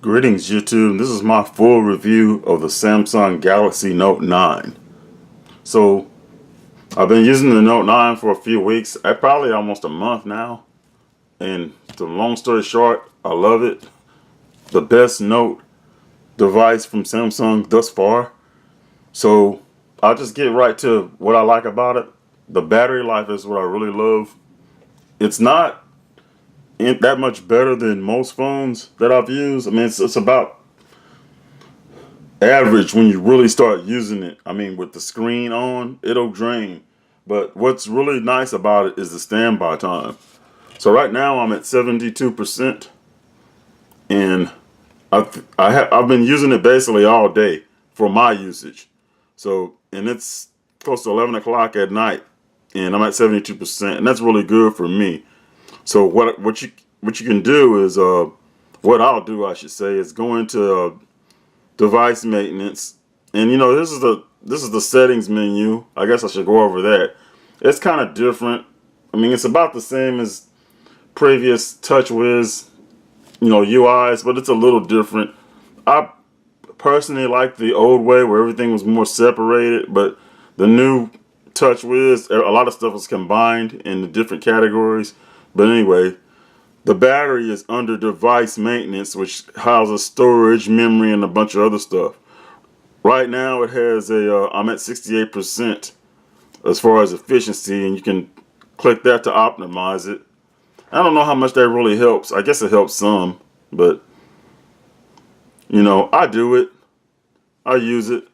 Greetings YouTube, this is my full review of the Samsung Galaxy Note 9. So, I've been using the Note 9 for a few weeks, probably almost a month now. And the long story short, I love it. The best Note device from Samsung thus far. So, I'll just get right to what I like about it. The battery life is what I really love. It's not that much better than most phones that I've used. I mean, it's about average when you really start using it. I mean, with the screen on, it'll drain. But what's really nice about it is the standby time. So right now I'm at 72%, and I've been using it basically all day for my usage. So, and it's close to 11 o'clock at night, and I'm at 72%, and that's really good for me. So what you can do is what I'll do, I should say, is go into device maintenance, and this is the settings menu. I guess I should go over that. It's kind of different. I mean, it's about the same as previous TouchWiz UIs, but it's a little different. I personally like the old way where everything was more separated, but the new TouchWiz, a lot of stuff is combined in the different categories. But anyway, the battery is under device maintenance, which houses storage, memory, and a bunch of other stuff. Right now it has I'm at 68% as far as efficiency, and you can click that to optimize it. I don't know how much that really helps. I guess it helps some, but I do it. I use it.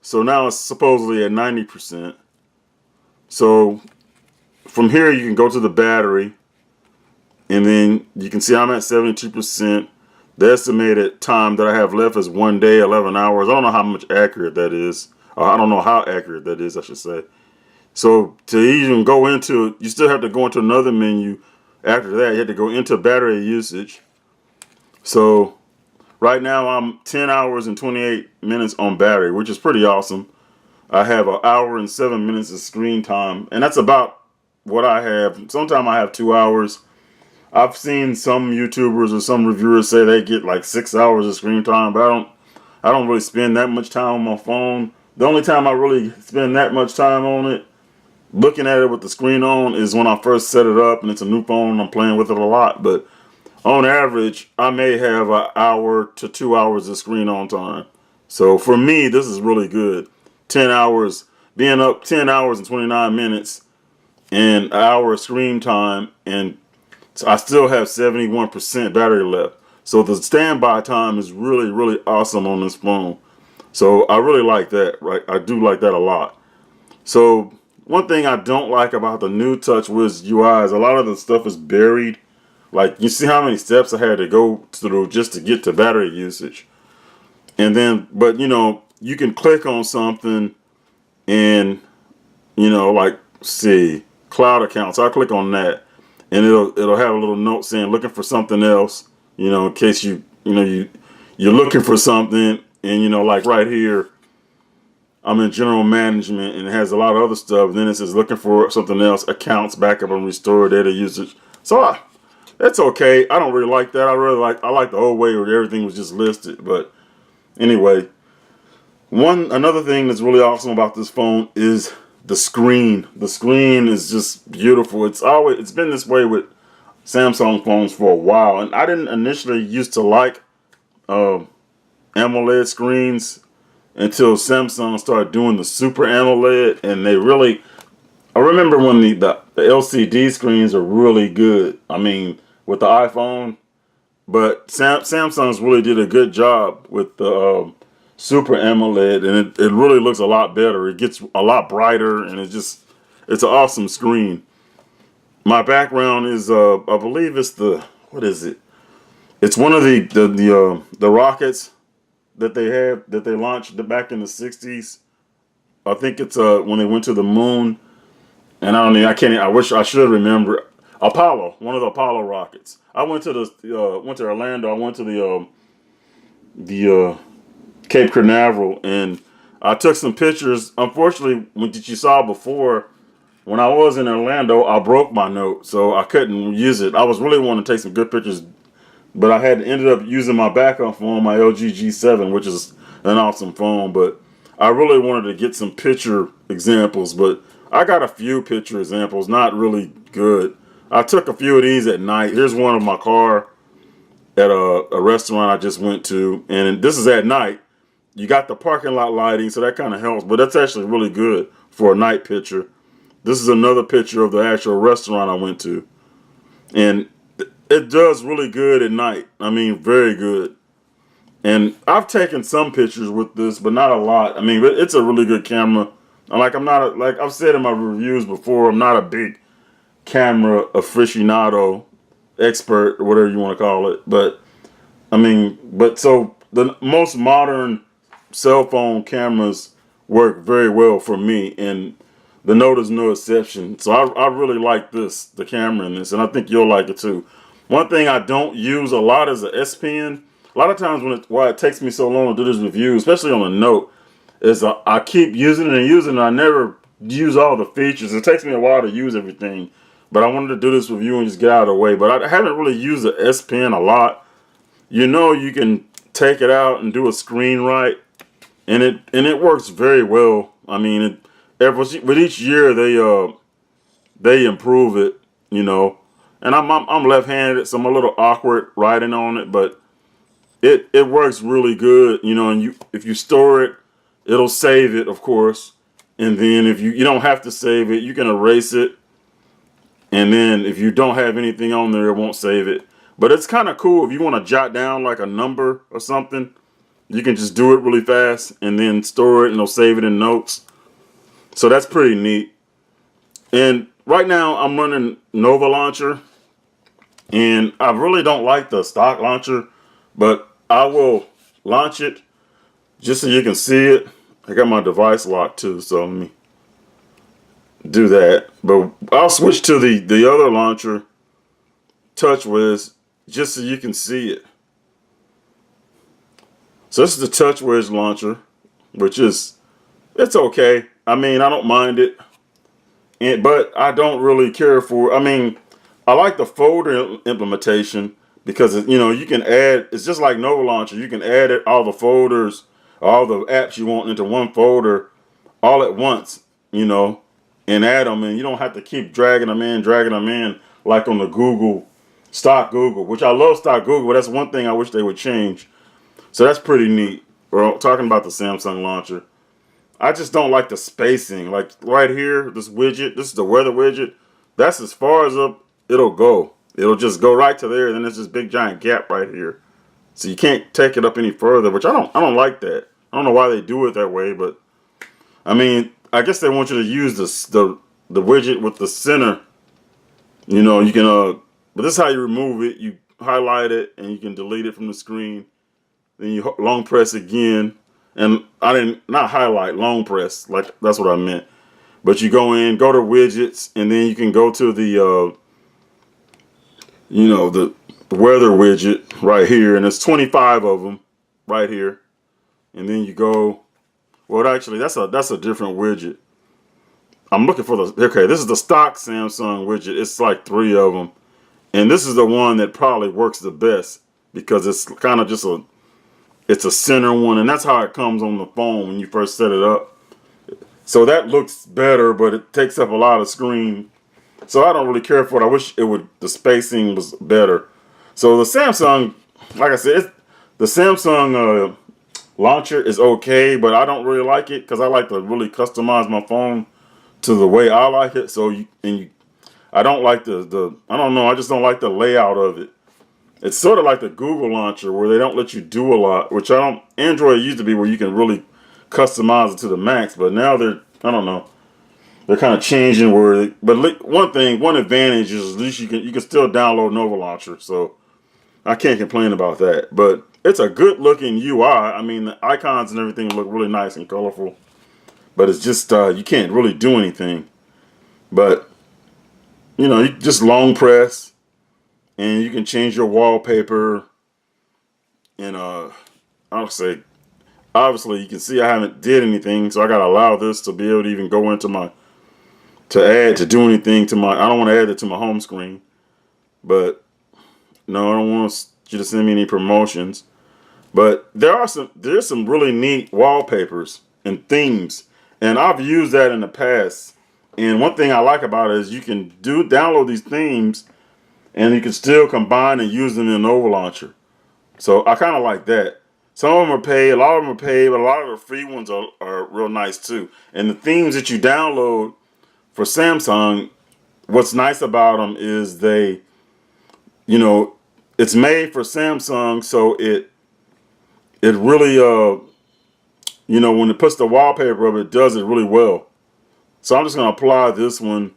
So now it's supposedly at 90%. So from here you can go to the battery, and then you can see I'm at 72%. The estimated time that I have left is 1 day, 11 hours. I don't know how much accurate that is. I don't know how accurate that is, I should say. So to even go into, you still have to go into another menu. After that, you have to go into battery usage. So right now I'm 10 hours and 28 minutes on battery, which is pretty awesome. I have an hour and 7 minutes of screen time, and that's about what I have. Sometimes I have 2 hours. I've seen some YouTubers or some reviewers say they get like 6 hours of screen time, but I don't really spend that much time on my phone. The only time I really spend that much time on it, looking at it with the screen on, is when I first set it up and it's a new phone and I'm playing with it a lot. But on average, I may have an hour to 2 hours of screen on time. So for me, this is really good. 10 hours, being up 10 hours and 29 minutes and an hour of screen time, and so I still have 71% battery left. So the standby time is really, really awesome on this phone. So I really like that, right? I do like that a lot. So one thing I don't like about the new TouchWiz UI is a lot of the stuff is buried. Like, you see how many steps I had to go through just to get to battery usage. And then, but you can click on something and, like, see, cloud accounts. I'll click on that, and it'll have a little note saying looking for something else, in case you're looking for something. And like right here, I'm in general management, and it has a lot of other stuff. Then it says looking for something else, accounts, backup, and restore data usage. So that's okay. I don't really like that. I like the old way where everything was just listed. But anyway, another thing that's really awesome about this phone is the screen. The screen is just beautiful. It's been this way with Samsung phones for a while, and I didn't initially used to like AMOLED screens until Samsung started doing the Super AMOLED, and I remember when the LCD screens are really good. I mean, with the iPhone, but Samsung's really did a good job with the Super AMOLED, and it really looks a lot better. It gets a lot brighter, and it's an awesome screen. My background is I believe it's what is it? It's one of the rockets that they launched back in the 60s. I think it's when they went to the moon, and I wish I should remember. Apollo, one of the Apollo rockets. I went to Orlando. I went to the Cape Canaveral, and I took some pictures. Unfortunately, what you saw before, when I was in Orlando, I broke my Note, so I couldn't use it. I was really wanting to take some good pictures but I had ended up using my backup phone, my LG G7, which is an awesome phone. But I really wanted to get some picture examples, but I got a few picture examples, not really good. I took a few of these at night. Here's one of my car at a restaurant I just went to, and this is at night. You got the parking lot lighting, so that kind of helps, but that's actually really good for a night picture. This is another picture of the actual restaurant I went to, and it does really good at night. I mean, very good. And I've taken some pictures with this, but not a lot. I mean, it's a really good camera. I'm not like I've said in my reviews before, I'm not a big camera aficionado, expert, or whatever you want to call it. But I mean, so the most modern cell phone cameras work very well for me, and the Note is no exception. So I really like the camera in this, and I think you'll like it too. One thing I don't use a lot is a S Pen. A lot of times why it takes me so long to do this review, especially on the Note, is I keep using it and using it. I never use all the features. It takes me a while to use everything, but I wanted to do this review and just get out of the way. But I haven't really used the S Pen a lot. You know, you can take it out and do a screen write, and it works very well. I mean, with each year they improve it. You know, and I'm left-handed, so I'm a little awkward writing on it, but it works really good. You know, and if you store it, it'll save it, of course. And then if you don't have to save it, you can erase it. And then if you don't have anything on there, it won't save it. But it's kind of cool if you want to jot down like a number or something. You can just do it really fast and then store it and it'll save it in notes. So that's pretty neat. And right now I'm running Nova Launcher. And I really don't like the stock launcher, but I will launch it just so you can see it. I got my device locked too, so let me do that. But I'll switch to the other launcher, TouchWiz, just so you can see it. So this is the TouchWiz launcher, which is, it's okay. I mean, I don't mind it, but I don't really care for, I mean, I like the folder implementation because, you know, you can add, it's just like Nova Launcher. You can add all the folders, all the apps you want into one folder all at once, you know, and add them, and you don't have to keep dragging them in like on the Google, stock Google, which I love stock Google, but that's one thing I wish they would change. So that's pretty neat. We're talking about the Samsung launcher. I just don't like the spacing. Like right here, this widget, this is the weather widget. That's as far as up it'll go. It'll just go right to there, and then there's this big giant gap right here. So you can't take it up any further, which I don't like that. I don't know why they do it that way, but I mean, I guess they want you to use the widget with the center. You know, you can but this is how you remove it. You highlight it and you can delete it from the screen. Then you long press again, and I didn't not highlight, long press, like that's what I meant. But you go in, go to widgets, and then you can go to the you know, the weather widget right here, and there's 25 of them right here. And then you go, well, actually, that's a different widget. I'm looking for okay, this is the stock Samsung widget. It's like 3 of them. And this is the one that probably works the best because it's kind of just it's a center one, and that's how it comes on the phone when you first set it up. So that looks better, but it takes up a lot of screen. So I don't really care for it. I wish the spacing was better. So the Samsung, like I said, the Samsung launcher is okay, but I don't really like it because I like to really customize my phone to the way I like it. So I don't like I don't know, I just don't like the layout of it. It's sort of like the Google launcher where they don't let you do a lot, which Android used to be where you can really customize it to the max, but now I don't know. They're kind of changing but one advantage is at least you can still download Nova Launcher, so I can't complain about that. But it's a good looking UI. I mean, the icons and everything look really nice and colorful, but it's just you can't really do anything. But you know, you just long press, and you can change your wallpaper. And I'll say, obviously, you can see I haven't did anything, so I gotta allow this to be able to even go into to do anything to I don't want to add it to my home screen. But no, I don't want to you to send me any promotions. But there's some really neat wallpapers and themes, and I've used that in the past. And one thing I like about it is you can download these themes, and you can still combine and use them in Nova Launcher. So I kind of like that. Some of them are paid, a lot of them are paid, but a lot of the free ones are real nice too. And the themes that you download for Samsung, what's nice about them is they, you know, it's made for Samsung, so it really you know, when it puts the wallpaper up, it does it really well. So I'm just gonna apply this one.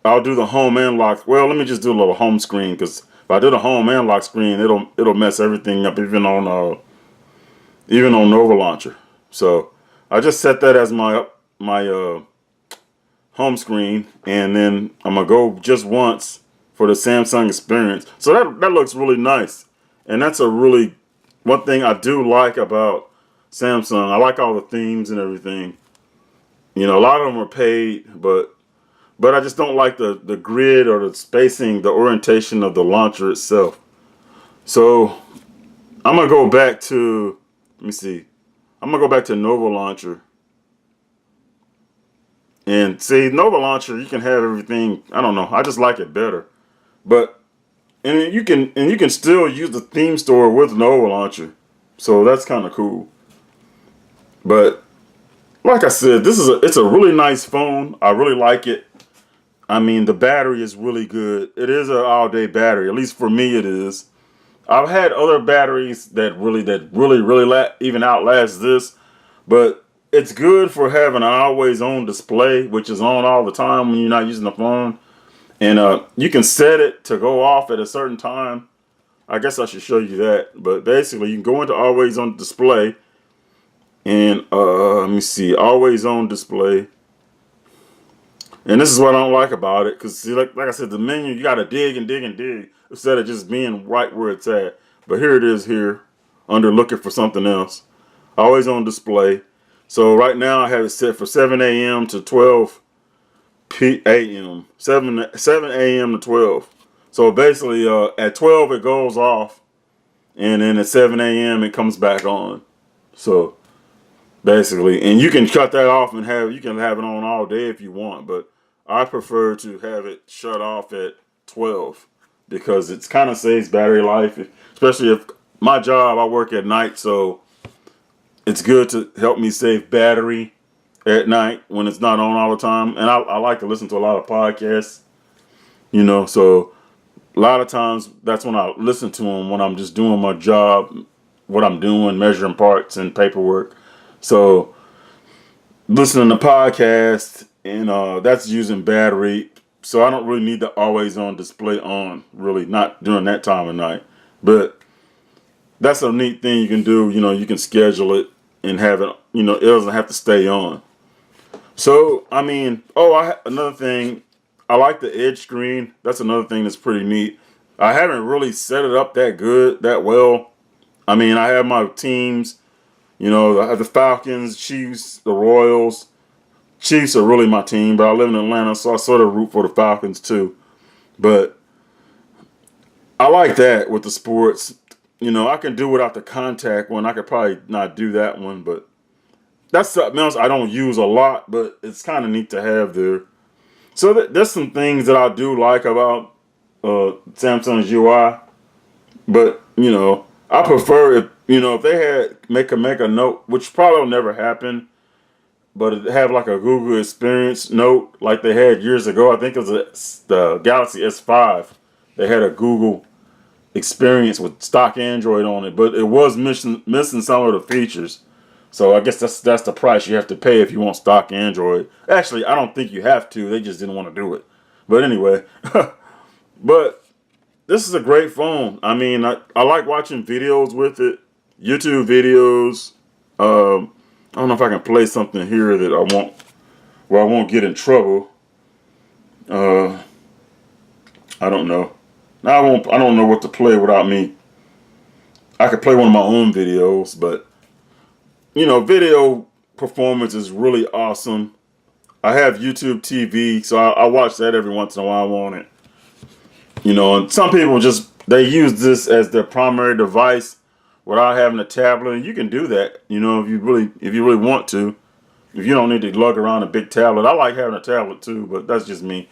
I'll do the home and lock. Well, let me just do a little home screen, because if I do the home and lock screen, it'll mess everything up, even on Nova Launcher. So I just set that as my home screen, and then I'm gonna go just once for the Samsung experience. So that looks really nice, and that's a really one thing I do like about Samsung. I like all the themes and everything. You know, a lot of them are paid, but I just don't like the grid or the spacing, the orientation of the launcher itself. So I'm gonna go back to, let me see, I'm gonna go back to Nova Launcher. And see, Nova Launcher, you can have everything. I don't know, I just like it better. But you can still use the theme store with Nova Launcher. So that's kind of cool. But like I said, it's a really nice phone. I really like it. I mean, the battery is really good. It is an all-day battery. At least for me, it is. I've had other batteries that really even outlast this, but it's good for having an always-on display, which is on all the time when you're not using the phone. And you can set it to go off at a certain time. I guess I should show you that. But basically, you can go into always-on display, and let me see, always-on display. And this is what I don't like about it, because see, like I said, the menu, you got to dig and dig and dig instead of just being right where it's at. But here it is here, under looking for something else. Always on display. So right now I have it set for 7 a.m. to 12 p.m. 7 a.m. to 12. So basically at 12 it goes off, and then at 7 a.m. it comes back on. So basically, and you can cut that off and you can have it on all day if you want, but I prefer to have it shut off at 12 because it's kind of saves battery life, especially if my job, I work at night, so it's good to help me save battery at night when it's not on all the time. And I like to listen to a lot of podcasts, you know, so a lot of times that's when I listen to them when I'm just doing my job, what I'm doing, measuring parts and paperwork. So listening to podcasts, and that's using battery. So I don't really need the always on display on, really, not during that time of night. But that's a neat thing you can do. You know, you can schedule it and have it, you know, it doesn't have to stay on. So, I mean, another thing, I like the edge screen. That's another thing that's pretty neat. I haven't really set it up that well. I mean, I have my teams. You know, I have the Falcons, Chiefs, the Royals. Chiefs are really my team, but I live in Atlanta, so I sort of root for the Falcons too. But I like that with the sports. You know, I can do without the contact one. I could probably not do that one, but that's something else I don't use a lot, but it's kind of neat to have there. So there's some things that I do like about Samsung's UI, but, you know, I prefer if they had make a note, which probably will never happen, but it have like a Google Experience note like they had years ago. I think it was the Galaxy S5. They had a Google Experience with stock Android on it, but it was missing some of the features. So I guess that's the price you have to pay if you want stock Android. Actually, I don't think you have to. They just didn't want to do it. But anyway, but this is a great phone. I mean, I like watching videos with it, YouTube videos. I don't know if I can play something here that I won't get in trouble. I don't know. I don't know what to play without me. I could play one of my own videos, but you know, video performance is really awesome. I have YouTube TV, so I watch that every once in a while on it. You know, and some people just they use this as their primary device without having a tablet. And you can do that, you know, if you really want to. If you don't need to lug around a big tablet. I like having a tablet too, but that's just me.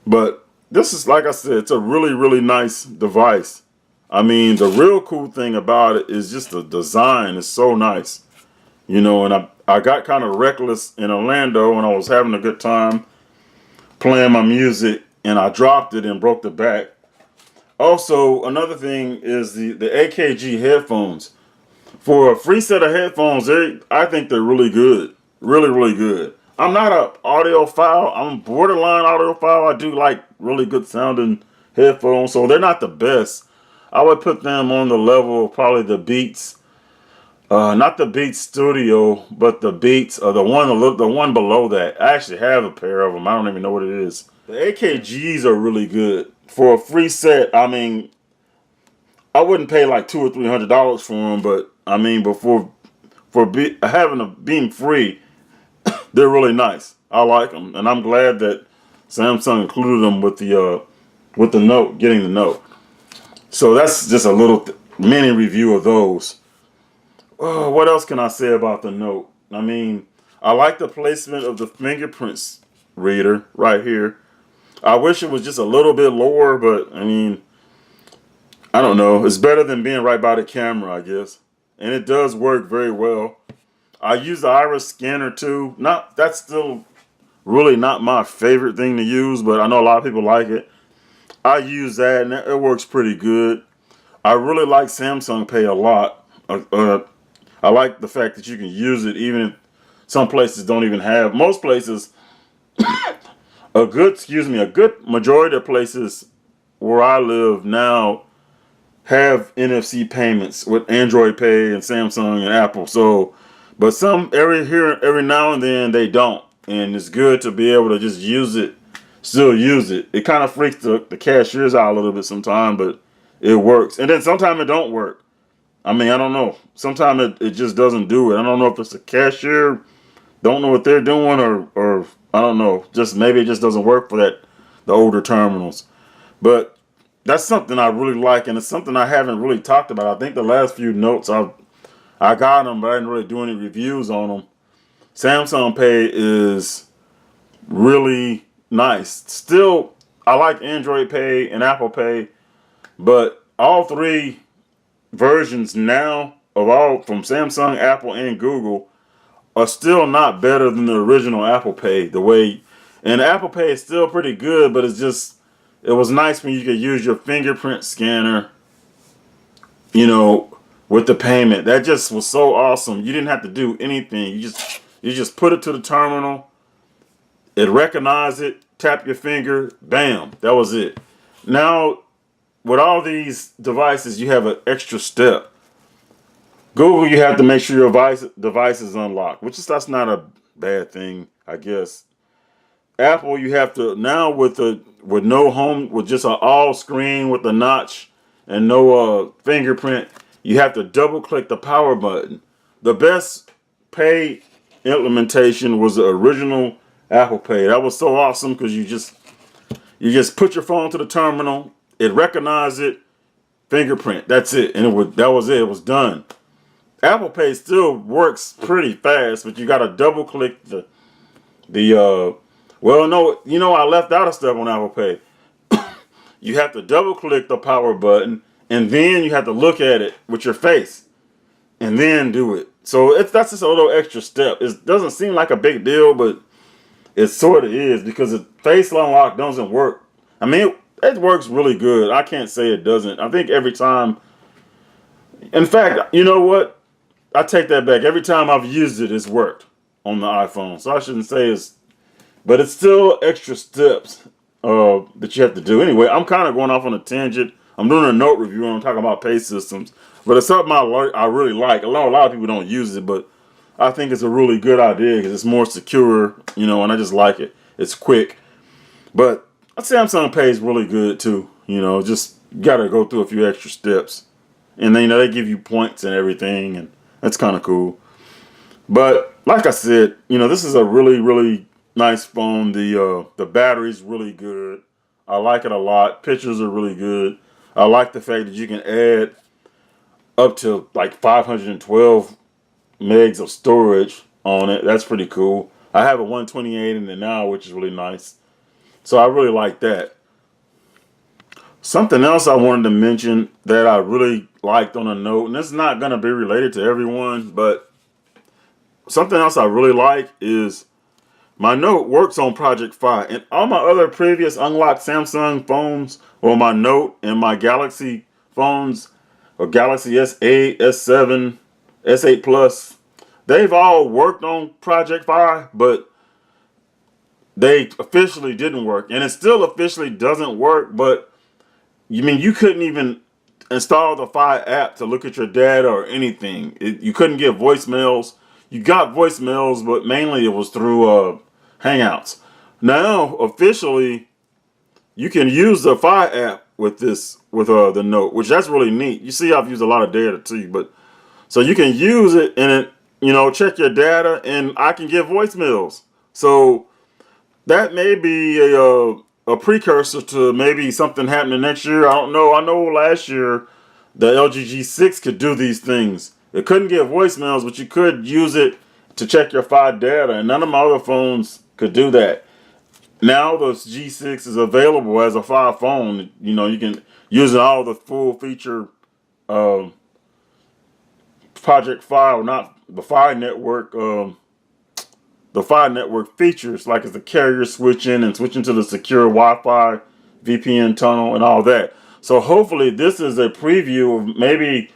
But this is, like I said, it's a really, really nice device. I mean, the real cool thing about it is just the design is so nice. You know, and I got kind of reckless in Orlando when I was having a good time playing my music, and I dropped it and broke the back. Also, another thing is the AKG headphones. For a free set of headphones, I think they're really good. Really, really good. I'm not an audiophile. I'm borderline audiophile. I do like really good sounding headphones, so they're not the best. I would put them on the level of probably the Beats. Not the Beats Studio, but the Beats, the one below that. I actually have a pair of them. I don't even know what it is. The AKGs are really good for a free set. I mean, I wouldn't pay like $200 or $300 for them, but I mean, having them being free, they're really nice. I like them, and I'm glad that Samsung included them with the Note, getting the Note. So that's just a little mini review of those. Oh, what else can I say about the Note? I mean, I like the placement of the fingerprints reader right here. I wish it was just a little bit lower, but I mean, I don't know. It's better than being right by the camera, I guess. And it does work very well. I use the iris scanner too. That's still really not my favorite thing to use, but I know a lot of people like it. I use that and it works pretty good. I really like Samsung Pay a lot. I like the fact that you can use it even if some places don't even have. Most places, a good majority of places where I live now have NFC payments with Android Pay and Samsung and Apple. So, but every now and then they don't, and it's good to be able to just still use it. It kind of freaks the cashiers out a little bit sometimes, but it works. And then sometimes it don't work. I mean, I don't know. Sometimes it just doesn't do it. I don't know if it's the cashier don't know what they're doing, or I don't know. Just maybe it just doesn't work for the older terminals. But that's something I really like, and it's something I haven't really talked about. I think the last few notes I got them, but I didn't really do any reviews on them. Samsung Pay is really nice. Still, I like Android Pay and Apple Pay, but all three versions now from Samsung, Apple, and Google are still not better than the original Apple Pay. And Apple Pay is still pretty good, but it was nice when you could use your fingerprint scanner, you know, with the payment. That just was so awesome. You didn't have to do anything. You just put it to the terminal, it recognized it, tap your finger, bam, that was it. Now, with all these devices, you have an extra step. Google, you have to make sure your device is unlocked, that's not a bad thing, I guess. Apple, you have to now with no home, with just an all screen with a notch and no fingerprint, you have to double click the power button. The best pay implementation was the original Apple Pay. That was so awesome because you just put your phone to the terminal, it recognized it, fingerprint, that's it, and that was it. It was done. Apple Pay still works pretty fast, but you got to double click well, no, you know, I left out a step on Apple Pay. You have to double click the power button, and then you have to look at it with your face, and then do it. So that's just a little extra step. It doesn't seem like a big deal, but it sort of is, because the face unlock doesn't work. I mean, it works really good. I can't say it doesn't. I think every time. In fact, you know what? I take that back. Every time I've used it's worked on the iPhone. So I shouldn't say but it's still extra steps that you have to do. Anyway, I'm kind of going off on a tangent. I'm doing a note review and I'm talking about pay systems, but it's something I really like. A lot of people don't use it, but I think it's a really good idea because it's more secure, you know, and I just like it. It's quick. But Samsung Pay is really good too. You know, just got to go through a few extra steps. And then, you know, they give you points and everything, and that's kind of cool. But like I said, you know, this is a really, really nice phone. The battery's really good. I like it a lot. Pictures are really good. I like the fact that you can add up to like 512 megs of storage on it. That's pretty cool. I have a 128 in it now, which is really nice. So I really like that. Something else I wanted to mention that I really liked on a Note, and it's not going to be related to everyone, but something else I really like is my Note works on Project Fi. And all my other previous unlocked Samsung phones, or my Note and my Galaxy phones, or Galaxy S8, S7, S8 Plus, they've all worked on Project Fi, but they officially didn't work. And it still officially doesn't work, but you couldn't even install the Fi app to look at your data or anything. You couldn't get voicemails. You got voicemails, but mainly it was through Hangouts. Now, officially, you can use the Fi app with the Note, which that's really neat. You see, I've used a lot of data too, but so you can use it and check your data, and I can get voicemails. So that may be a precursor to maybe something happening next year. I don't know. I know last year the LG G6 could do these things. It couldn't get voicemails, but you could use it to check your Fi data, and none of my other phones could do that. Now the G6 is available as a Fi phone. You can use all the full feature Project Fi, or not the Fi network. The Fi network features, like it's the carrier switching and switching to the secure Wi-Fi, VPN tunnel, and all that. So hopefully this is a preview of maybe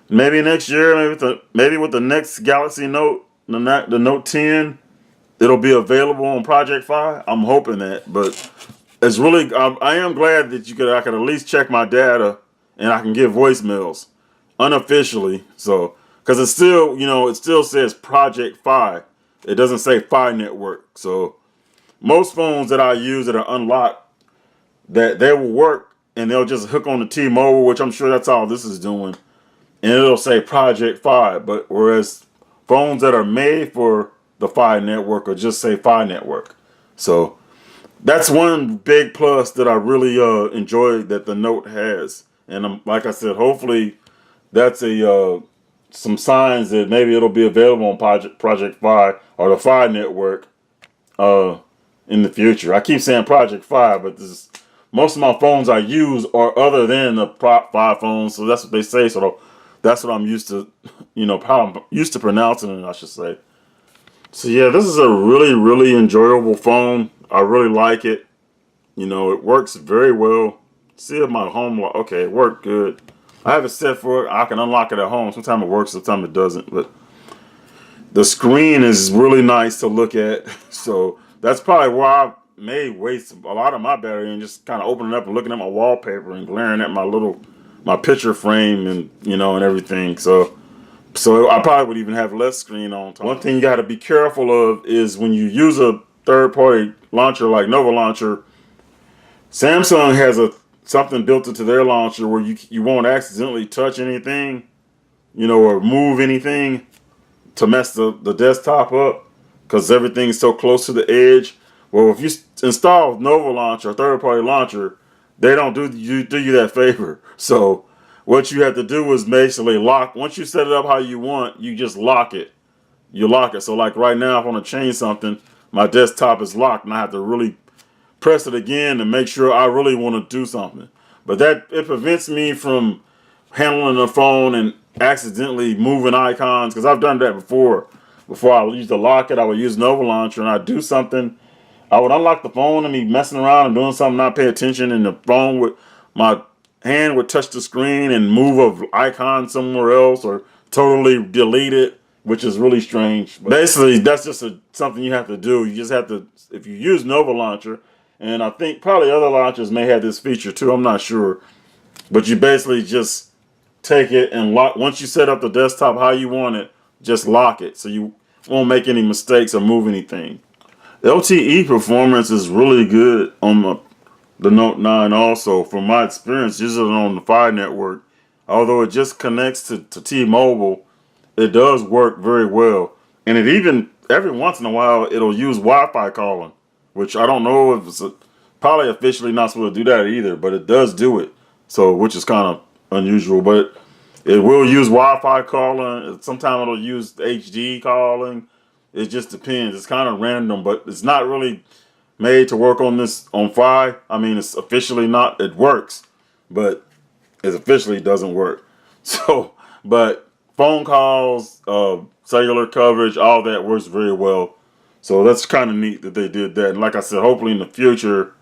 next year, maybe with the next Galaxy Note, the Note 10, it'll be available on Project Fi. I'm hoping that, but it's really I am glad that I could at least check my data and I can get voicemails unofficially. So because it still says Project Fi. It doesn't say Fi network. So most phones that I use that are unlocked, that they will work and they'll just hook on the T-Mobile, which I'm sure that's all this is doing, and it'll say Project Fi. But whereas phones that are made for the Fi network will just say Fi network. So that's one big plus that I really enjoy that the Note has. And like I said, hopefully that's some signs that maybe it'll be available on Project Fi or the Fi network in the future. I keep saying Project Fi, but most of my phones I use are other than the Fi phones, so that's what they say. So that's what I'm used to, how I'm used to pronouncing it, I should say. So yeah, this is a really, really enjoyable phone. I really like it. It works very well. See if my home, okay, it worked good. I have it set for it. I can unlock it at home. Sometimes it works, sometimes it doesn't. But the screen is really nice to look at. So that's probably why I may waste a lot of my battery and just kind of opening up and looking at my wallpaper and glaring at my picture frame and and everything. So I probably would even have less screen on top. One thing you got to be careful of is when you use a third-party launcher like Nova Launcher, Samsung has something built into their launcher where you won't accidentally touch anything, or move anything to mess the desktop up because everything's so close to the edge. Well, if you install Nova Launcher, third-party launcher, they don't do you that favor. So what you have to do is basically lock. Once you set it up how you want, you just lock it. You lock it. So like right now, if I want to change something, my desktop is locked, and I have to really press it again to make sure I really want to do something. But it prevents me from handling the phone and accidentally moving icons, because I've done that before. Before I used to lock it, I would use Nova Launcher and I'd do something. I would unlock the phone and be messing around and doing something, not pay attention, and the phone my hand would touch the screen and move an icon somewhere else or totally delete it, which is really strange. But basically, that's just something you have to do. You just have to, if you use Nova Launcher, and I think probably other launchers may have this feature too, I'm not sure. But you basically just take it and lock. Once you set up the desktop how you want it, just lock it so you won't make any mistakes or move anything. LTE performance is really good on the Note 9 also. From my experience using it on the Fi network, although it just connects to T-Mobile, it does work very well. And it even, every once in a while, it'll use Wi-Fi calling, which I don't know if it's probably officially not supposed to do that either, but it does do it. So, which is kind of unusual, but it will use Wi-Fi calling. Sometimes it'll use HD calling. It just depends. It's kind of random, but it's not really made to work on this on Fi. I mean, it's officially not. It works, but it officially doesn't work. So, but phone calls, cellular coverage, all that works very well. So that's kind of neat that they did that. And like I said, hopefully in the future,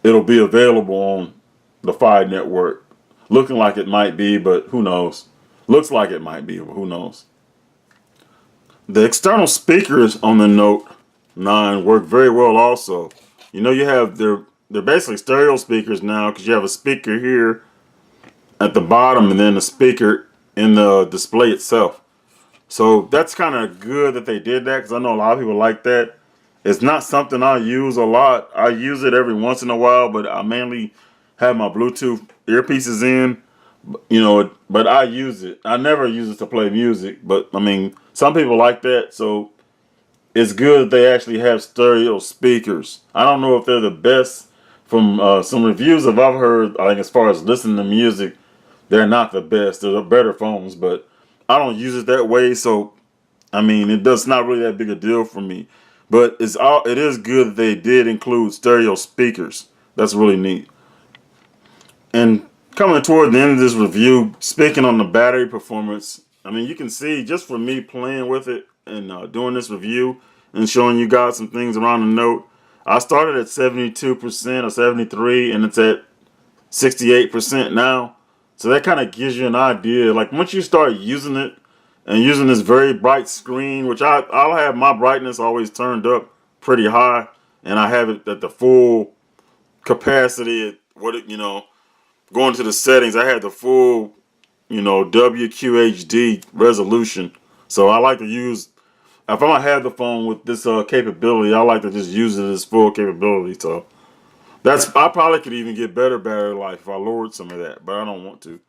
it'll be available on the Fi network. Looking like it might be, but who knows? Looks like it might be, but who knows? The external speakers on the Note 9 work very well also. You know, you have they're basically stereo speakers now because you have a speaker here at the bottom and then a speaker in the display itself. So that's kind of good that they did that because I know a lot of people like that. It's not something I use a lot. I use it every once in a while, but I mainly have my Bluetooth earpieces in, you know, but I use it. I never use it to play music, but I mean, some people like that, so it's good that they actually have stereo speakers. I don't know if they're the best. From some reviews that I've heard, I think as far as listening to music, they're not the best. They're the better phones, but I don't use it that way, so I mean, it does not really that big a deal for me. But it is good that they did include stereo speakers. That's really neat. And coming toward the end of this review, speaking on the battery performance, I mean, you can see just from me playing with it and doing this review and showing you guys some things around the Note, I started at 72% or 73, and it's at 68% now. So that kind of gives you an idea. Like once you start using it and using this very bright screen, which I'll have my brightness always turned up pretty high, and I have it at the full capacity at going to the settings, I had the full, WQHD resolution. So I like to use, if I'm gonna have the phone with this capability, I like to just use it as full capability. So I probably could even get better battery life if I lowered some of that, but I don't want to.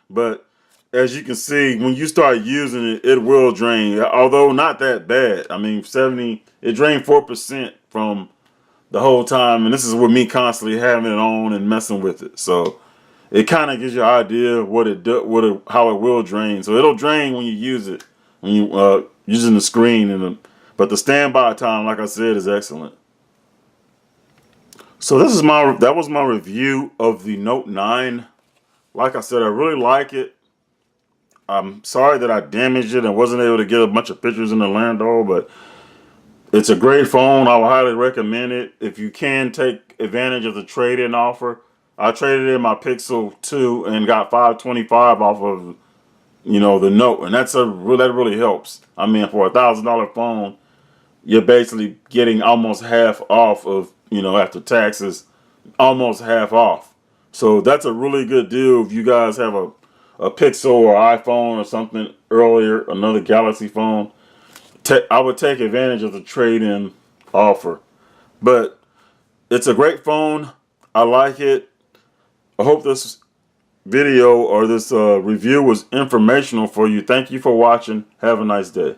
But as you can see, when you start using it, it will drain, although not that bad. I mean, it drained 4% from the whole time, and this is with me constantly having it on and messing with it. So it kind of gives you an idea of how it will drain. So it'll drain when you use it, when you using the screen, but the standby time, like I said, is excellent. So that was my review of the Note 9. Like I said, I really like it. I'm sorry that I damaged it and wasn't able to get a bunch of pictures in the Lando, but it's a great phone. I would highly recommend it. If you can take advantage of the trade-in offer, I traded in my Pixel 2 and got $525 off of, the Note, and that really helps. I mean, for $1,000 phone, you're basically getting almost half off of, after taxes, almost half off. So that's a really good deal if you guys have a Pixel or iPhone or something earlier, another Galaxy phone. I would take advantage of the trade-in offer. But it's a great phone. I like it. I hope this video or this review was informational for you. Thank you for watching. Have a nice day.